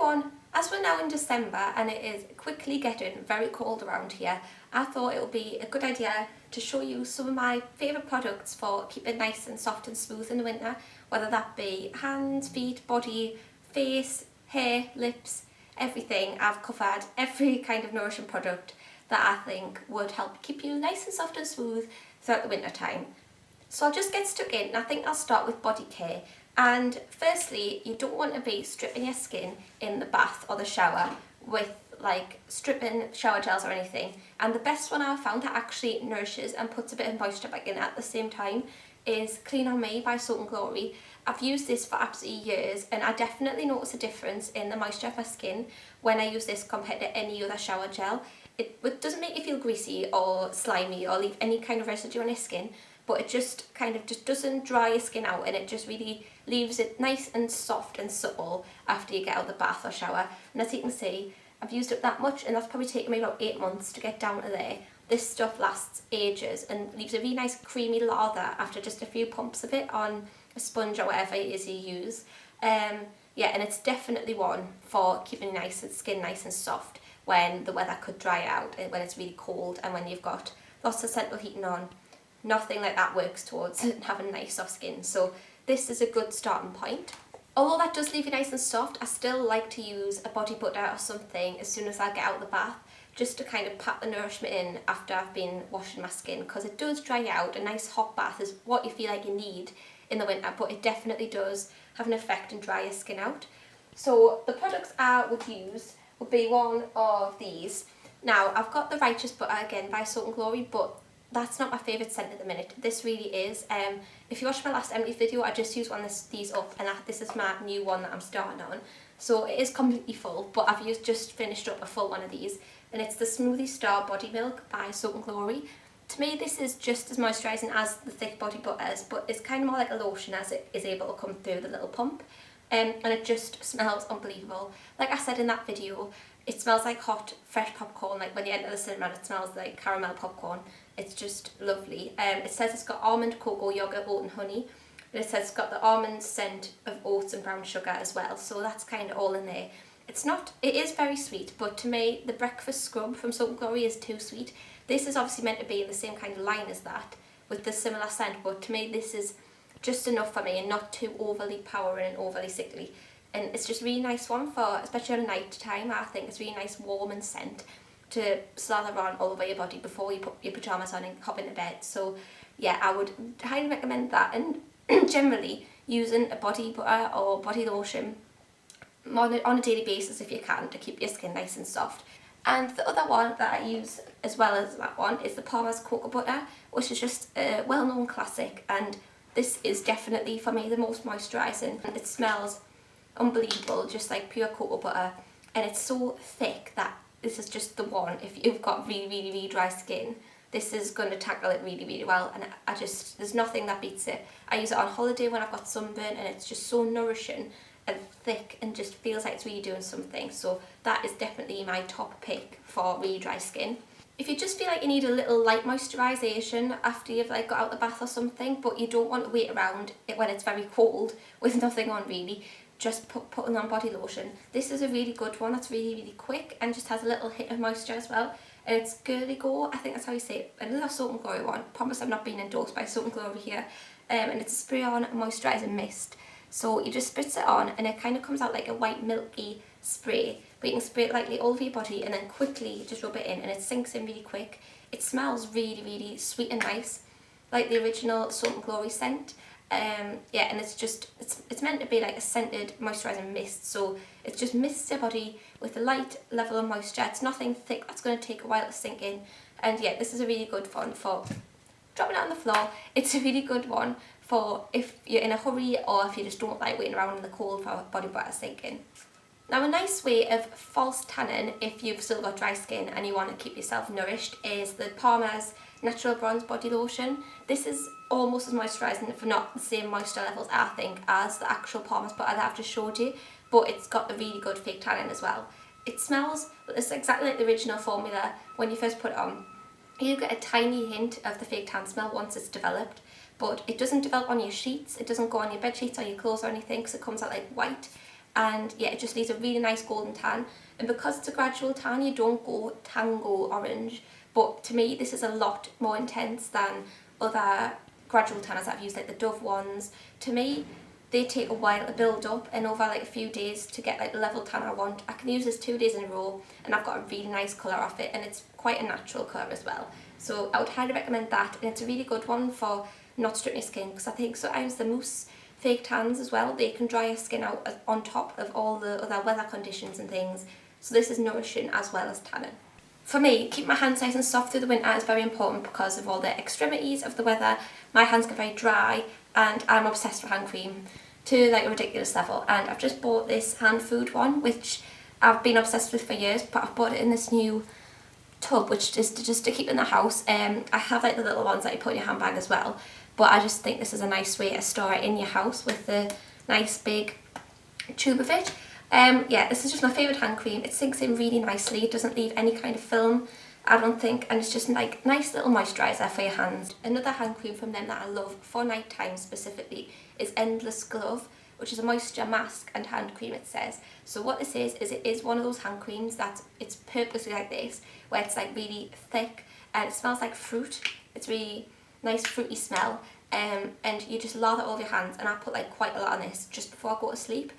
on, as we're now in December and it is quickly getting very cold around here, I thought it would be a good idea to show you some of my favourite products for keeping nice and soft and smooth in the winter, whether that be hands, feet, body, face, hair, lips, everything. I've covered every kind of nourishing product that I think would help keep you nice and soft and smooth throughout the winter time. So I'll just get stuck in, and I think I'll start with body care. And firstly, you don't want to be stripping your skin in the bath or the shower with like stripping shower gels or anything. And the best one I've found that actually nourishes and puts a bit of moisture back in at the same time is Clean On Me by Soap & Glory. I've used this for absolutely years, and I definitely notice a difference in the moisture of my skin when I use this compared to any other shower gel. It doesn't make you feel greasy or slimy or leave any kind of residue on your skin, but it just doesn't dry your skin out, and it just really leaves it nice and soft and supple after you get out of the bath or shower. And as you can see, I've used up that much, and that's probably taken me about 8 months to get down to there. This stuff lasts ages and leaves a really nice creamy lather after just a few pumps of it on a sponge or whatever it is you use. Yeah, and it's definitely one for keeping skin nice and soft when the weather could dry out, when it's really cold and when you've got lots of central heating on. Nothing like that works towards having nice soft skin, so this is a good starting point. Although that does leave you nice and soft, I still like to use a body butter or something as soon as I get out of the bath, just to kind of pat the nourishment in after I've been washing my skin, because it does dry out. A nice hot bath is what you feel like you need in the winter, but it definitely does have an effect and dry your skin out. So the products I would use would be one of these. Now I've got the Righteous Butter again by Soap & Glory, but that's not my favourite scent at the minute. This really is. If you watched my last empty video, I just used one of these up, and this is my new one that I'm starting on. So it is completely full, but I've just finished up a full one of these, and it's the Smoothie Star Body Milk by Soap & Glory. To me, this is just as moisturising as the thick body butters, but it's kind of more like a lotion as it is able to come through the little pump. And it just smells unbelievable. Like I said in that video, it smells like hot, fresh popcorn. Like when you enter the cinema, it smells like caramel popcorn. It's just lovely. It says it's got almond, cocoa, yogurt, oat and honey. And it says it's got the almond scent of oats and brown sugar as well. So that's kind of all in there. It is very sweet, but to me, the breakfast scrub from Soap & Glory is too sweet. This is obviously meant to be in the same kind of line as that, with the similar scent, but to me this is just enough for me and not too overly powering and overly sickly. And it's just a really nice one for, especially on a night time, I think it's really nice warm and scent to slather on all over your body before you put your pyjamas on and hop into bed. So yeah, I would highly recommend that. And generally using a body butter or body lotion on a daily basis if you can, to keep your skin nice and soft. And the other one that I use as well as that one is the Palmer's Cocoa Butter, which is just a well-known classic, and this is definitely for me the most moisturising. It smells unbelievable, just like pure cocoa butter, and it's so thick that this is just the one. If you've got really dry skin, this is going to tackle it really well, and there's nothing that beats it. I use it on holiday when I've got sunburn, and it's just so nourishing and thick and just feels like it's really doing something. So that is definitely my top pick for really dry skin. If you just feel like you need a little light moisturisation after you've got out the bath or something, but you don't want to wait around it when it's very cold with nothing on really, just putting on body lotion. This is a really good one. That's really quick and just has a little hit of moisture as well. And it's Girligo, I think that's how you say it. Another Soap & Glory one. Promise I'm not being endorsed by Soap & Glory here. And it's a spray-on moisturising mist. So you just spritz it on, and it kind of comes out like a white milky spray, but you can spray it lightly all over your body and then quickly just rub it in, and it sinks in really quick. It smells really sweet and nice, like the original Soap & Glory scent. Yeah, and it's meant to be like a scented moisturising mist, so it just mists your body with a light level of moisture. It's nothing thick that's going to take a while to sink in, and yeah, this is a really good one for dropping it on the floor. It's a really good one for if you're in a hurry or if you just don't like waiting around in the cold for body butter to sink in. Now, a nice way of false tanning if you've still got dry skin and you want to keep yourself nourished is the Palmer's Natural Bronze Body Lotion. This is almost as moisturising, if not the same moisture levels, I think, as the actual Palmer's butter that I've just showed you, but it's got the really good fake tanning as well. It smells, it's exactly like the original formula when you first put it on. You get a tiny hint of the fake tan smell once it's developed, but it doesn't develop on your sheets, it doesn't go on your bed sheets or your clothes or anything because it comes out like white. and yeah, it just leaves a really nice golden tan. And because it's a gradual tan, you don't go tango orange, but to me this is a lot more intense than other gradual tanners that I've used, like the Dove ones. To me, they take a while to build up, and over like a few days to get like the level tan I want. I can use this 2 days in a row and I've got a really nice colour off it, and it's quite a natural colour as well. So I would highly recommend that, and it's a really good one for not stripping your skin, because I think sometimes the mousse fake tans as well, they can dry your skin out on top of all the other weather conditions and things. So this is nourishing as well as tanning. For me, keep my hands nice and soft through the winter is very important because of all the extremities of the weather. My hands get very dry, and I'm obsessed with hand cream to like a ridiculous level. And I've just bought this hand food one, which I've been obsessed with for years, but I've bought it in this new tub, which is just to keep in the house. I have like the little ones that you put in your handbag as well, but I just think this is a nice way to store it in your house with the nice big tube of it. Yeah, this is just my favourite hand cream. It sinks in really nicely, it doesn't leave any kind of film, I don't think, and it's just like nice little moisturiser for your hands. Another hand cream from them that I love for night time specifically is Endless Glove, which is a moisture mask and hand cream, it says. So what this is it is one of those hand creams that it's purposely like this, where it's like really thick and it smells like fruit. It's really nice fruity smell, and you just lather it over your hands, and I put like quite a lot on this just before I go to sleep.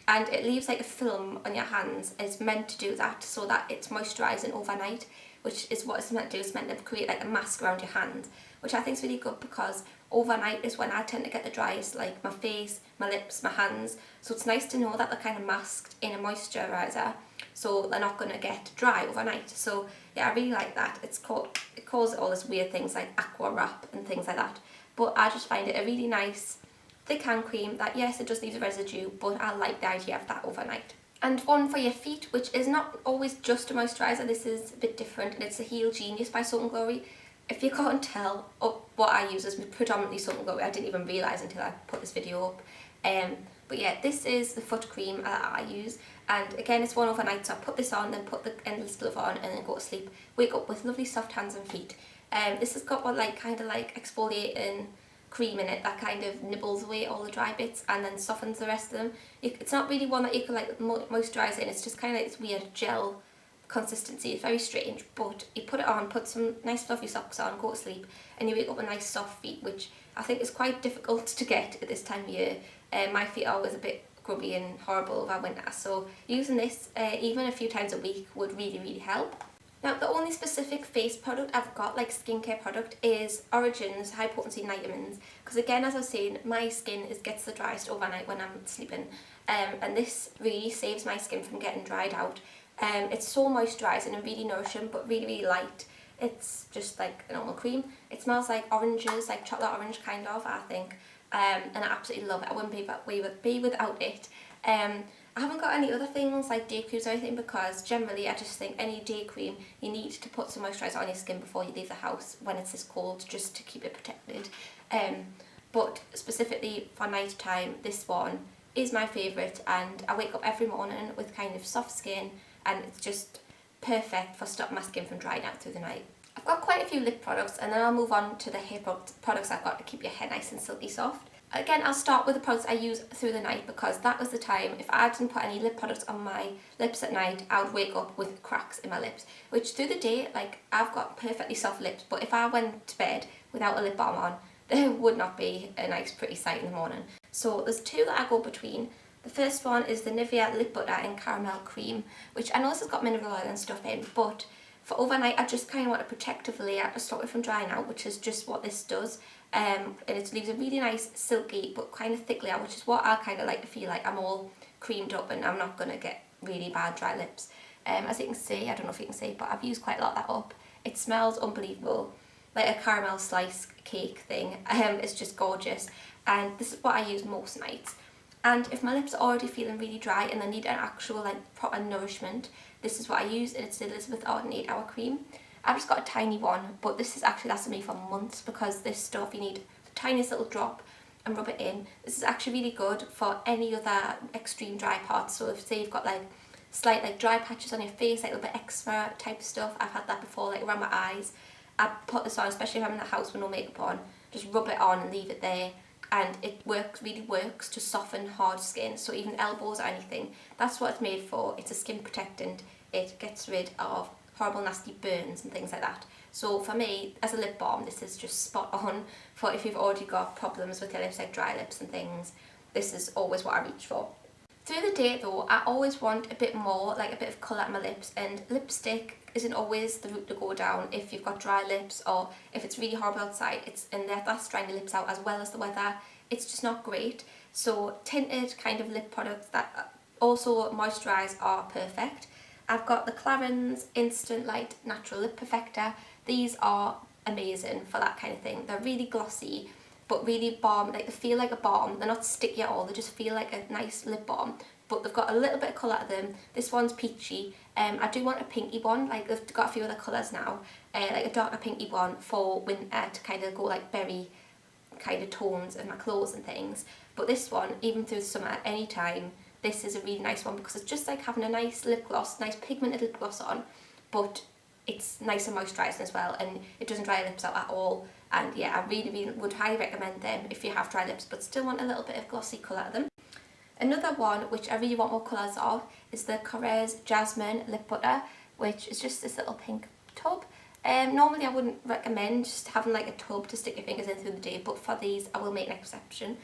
And it leaves like a film on your hands. It's meant to do that so that it's moisturising overnight, which is what it's meant to do. It's meant to create like a mask around your hand, which I think is really good because overnight is when I tend to get the driest, like my face, my lips, my hands. So it's nice to know that they're kind of masked in a moisturiser, so they're not going to get dry overnight. So yeah, I really like that. It calls it all this weird things like aqua wrap and things like that, but I just find it a really nice thick hand cream that, yes, it does leave a residue, but I like the idea of that overnight. And one for your feet, which is not always just a moisturiser, this is a bit different, and it's the Heal Genius by Soap & Glory. If you can't tell, what I use is predominantly Soap & Glory. I didn't even realise until I put this video up. But yeah, this is the foot cream that I use, and again it's one overnight, so I put this on, then put the Endless Glove on, and then go to sleep. Wake up with lovely soft hands and feet. This has got one kind of exfoliating cream in it that kind of nibbles away all the dry bits and then softens the rest of them. It's not really one that you can moisturise in, it's just kind of like this weird gel consistency. It's very strange, but you put it on, put some nice fluffy socks on, go to sleep, and you wake up with nice soft feet, which I think is quite difficult to get at this time of year. My feet are always a bit grubby and horrible over winter, so using this even a few times a week would really, really help. Now, the only specific face product I've got, like skincare product, is Origin's High Potency Night Vitamins, because again, as I was saying, my skin gets the driest overnight when I'm sleeping, and this really saves my skin from getting dried out. It's so moisturising and really nourishing, but really, really light. It's just like a normal cream. It smells like oranges, like chocolate orange kind of, I think, and I absolutely love it. I wouldn't be without it. I haven't got any other things like day creams or anything, because generally I just think any day cream you need to put some moisturiser on your skin before you leave the house when it's this cold, just to keep it protected. But specifically for night time, this one is my favourite, and I wake up every morning with kind of soft skin, and it's just perfect for stopping my skin from drying out through the night. I've got quite a few lip products, and then I'll move on to the hair products I've got to keep your hair nice and silky soft. Again, I'll start with the products I use through the night, because that was the time, if I didn't put any lip products on my lips at night, I would wake up with cracks in my lips, which through the day, I've got perfectly soft lips, but if I went to bed without a lip balm on, there would not be a nice pretty sight in the morning. So there's two that I go between. The first one is the Nivea Lip Butter and Caramel Cream, which I know this has got mineral oil and stuff in, but for overnight I just kind of want a protective layer to stop it from drying out, which is just what this does. And it leaves a really nice silky but kind of thick layer, which is what I kind of like to feel like I'm all creamed up and I'm not going to get really bad dry lips. As you can see, I don't know if you can see, but I've used quite a lot of that up. It smells unbelievable, like a caramel slice cake thing. It's just gorgeous, and this is what I use most nights. And if my lips are already feeling really dry and they need an actual proper nourishment, this is what I use, and it's the Elizabeth Arden 8 Hour Cream. I've just got a tiny one, but this is actually lasted me for months, because this stuff, you need the tiniest little drop and rub it in. This is actually really good for any other extreme dry parts. So if, say, you've got slight dry patches on your face, like a little bit eczema type stuff, I've had that before, around my eyes. I put this on, especially if I'm in the house with no makeup on, just rub it on and leave it there. and it really works to soften hard skin, so even elbows or anything. That's what it's made for. It's a skin protectant. It gets rid of horrible nasty burns and things like that. So for me, as a lip balm, this is just spot on for if you've already got problems with your lips, like dry lips and things. This is always what I reach for. Through the day though, I always want a bit more, like a bit of colour in my lips, and lipstick isn't always the route to go down if you've got dry lips or if it's really horrible outside. That's drying your lips out as well as the weather. It's just not great. So tinted kind of lip products that also moisturise are perfect. I've got the Clarins Instant Light Natural Lip Perfector. These are amazing for that kind of thing. They're really glossy, but really balm, like they feel like a balm. They're not sticky at all, they just feel like a nice lip balm, but they've got a little bit of colour to them. This one's peachy. I do want a pinky one, like they've got a few other colours now, like a darker pinky one for winter to kind of go like berry kind of tones of my clothes and things. But this one, even through the summer, anytime, this is a really nice one because it's just like having a nice lip gloss, nice pigmented lip gloss on, but it's nice and moisturising as well, and it doesn't dry your lips out at all. And yeah, I really would highly recommend them if you have dry lips but still want a little bit of glossy colour to them. Another one which I really want more colours of is the Korres Jasmine Lip Butter, which is just this little pink tub. Normally I wouldn't recommend just having like a tub to stick your fingers in through the day, but for these I will make an exception.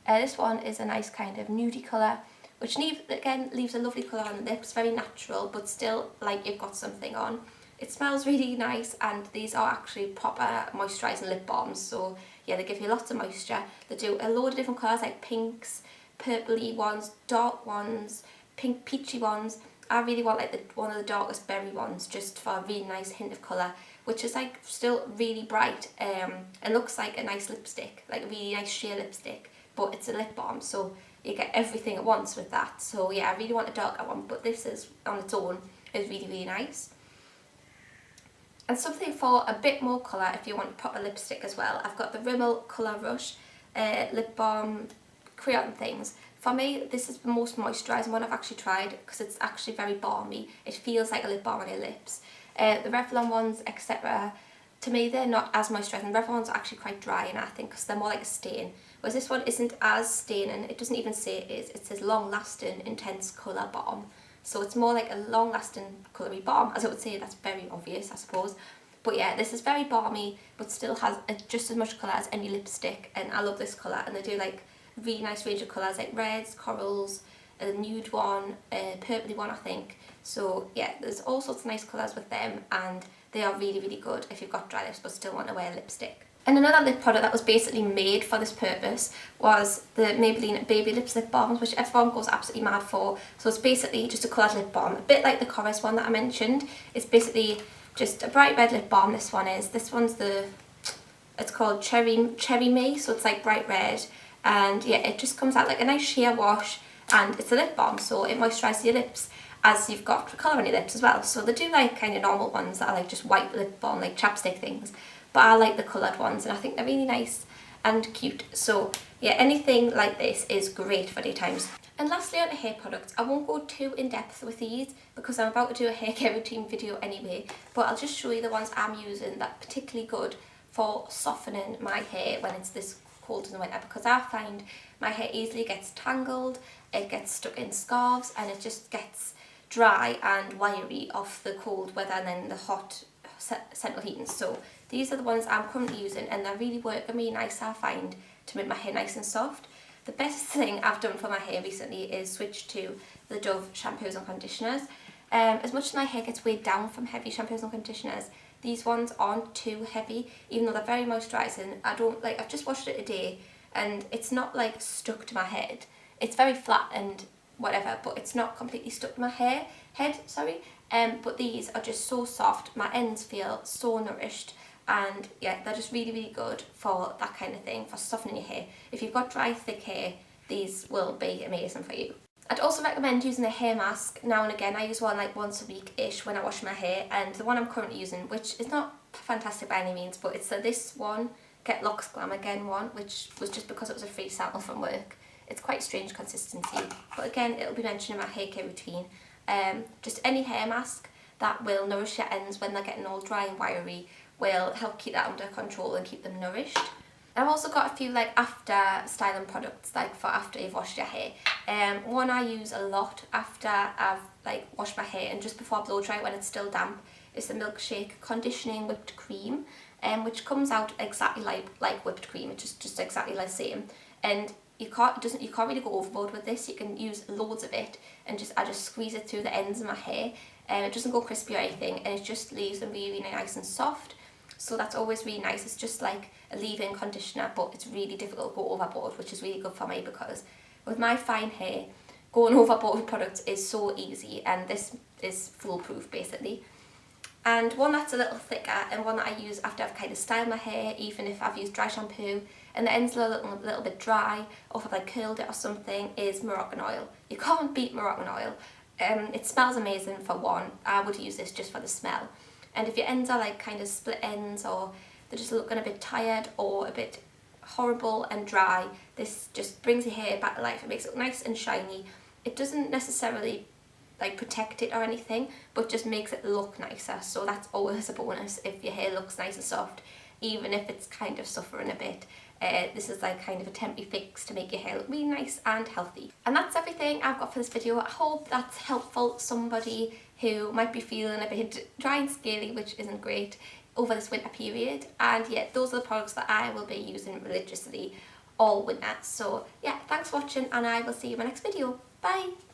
This one is a nice kind of nudie colour, which again leaves a lovely colour on the lips, very natural but still like you've got something on. It smells really nice, and these are actually proper moisturising lip balms, so yeah, they give you lots of moisture. They do a load of different colours like pinks, purpley ones, dark ones, pink peachy ones. I really want like one of the darkest berry ones just for a really nice hint of colour, which is like still really bright and looks like a nice lipstick, like a really nice sheer lipstick, but it's a lip balm, so you get everything at once with that. So yeah, I really want a darker one, but this is on its own is really nice. And something for a bit more colour if you want a proper lipstick as well. I've got the Rimmel Colour Rush lip balm Crayon things. For me, this is the most moisturising one I've actually tried because it's actually very balmy. It feels like a lip balm on your lips. The Revlon ones, etc., to me they're not as moisturising. The Revlon ones are actually quite dry, and I think because they're more like a stain. Whereas this one isn't as staining. It doesn't even say it is. It says long lasting intense colour balm. So it's more like a long lasting coloury balm, as I would say. That's very obvious, I suppose. But yeah, this is very balmy but still has just as much colour as any lipstick, and I love this colour. And they do like a really nice range of colours like reds, corals, a nude one, a purpley one I think. So yeah, there's all sorts of nice colours with them, and they are really good if you've got dry lips but still want to wear lipstick. And another lip product that was basically made for this purpose was the Maybelline Baby Lips Lip Balms, which everyone goes absolutely mad for. So it's basically just a coloured lip balm, a bit like the Korres one that I mentioned. It's basically just a bright red lip balm, this one is. This one's it's called Cherry Me, so it's like bright red. And yeah, it just comes out like a nice sheer wash, and it's a lip balm, so it moisturises your lips as you've got colour on your lips as well. So they do like kind of normal ones that are like just white lip balm, like chapstick things. But I like the coloured ones, and I think they're really nice and cute. So yeah, anything like this is great for daytimes. And lastly, on the hair products, I won't go too in depth with these because I'm about to do a hair care routine video anyway, but I'll just show you the ones I'm using that are particularly good for softening my hair when it's this cold in the winter, because I find my hair easily gets tangled, it gets stuck in scarves, and it just gets dry and wiry off the cold weather and then the hot central heating. So these are the ones I'm currently using, and they're really working me nice, I find, to make my hair nice and soft. The best thing I've done for my hair recently is switch to the Dove shampoos and conditioners. As much as my hair gets weighed down from heavy shampoos and conditioners, these ones aren't too heavy, even though they're very moisturising. I've just washed it today, and it's not like stuck to my head. It's very flat and whatever, but it's not completely stuck to my head. But these are just so soft. My ends feel so nourished, and yeah, they're just really good for that kind of thing, for softening your hair. If you've got dry, thick hair, these will be amazing for you. I'd also recommend using a hair mask now and again. I use one like once a week-ish when I wash my hair, and the one I'm currently using, which is not fantastic by any means, but it's this one, Get Locks Glam Again one, which was just because it was a free sample from work. It's quite strange consistency, but again, it'll be mentioned in my hair care routine. Just any hair mask that will nourish your ends when they're getting all dry and wiry will help keep that under control and keep them nourished. And I've also got a few like after styling products, like for after you've washed your hair. One I use a lot after I've like washed my hair and just before I blow dry when it's still damp is the Milkshake conditioning whipped cream, which comes out exactly like whipped cream. It's just exactly the same, and you can't really go overboard with this. You can use loads of it, and I just squeeze it through the ends of my hair, and it doesn't go crispy or anything, and it just leaves them really, really nice and soft. So that's always really nice. It's just like a leave-in conditioner, but it's really difficult to go overboard, which is really good for me because with my fine hair, going overboard with products is so easy, and this is foolproof basically. And one that's a little thicker and one that I use after I've kind of styled my hair, even if I've used dry shampoo and the ends are a little bit dry, or if I've like curled it or something, is Moroccan Oil. You can't beat Moroccan Oil. It smells amazing for one. I would use this just for the smell. And if your ends are like kind of split ends, or they're just looking a bit tired or a bit horrible and dry, this just brings your hair back to life. It makes it look nice and shiny. It doesn't necessarily like protect it or anything, but just makes it look nicer. So that's always a bonus if your hair looks nice and soft, even if it's kind of suffering a bit. This is like kind of a temporary fix to make your hair look really nice and healthy. And that's everything I've got for this video. I hope that's helpful to somebody who might be feeling a bit dry and scaly, which isn't great over this winter period. And yeah, those are the products that I will be using religiously all winter. So yeah, thanks for watching, and I will see you in my next video. Bye!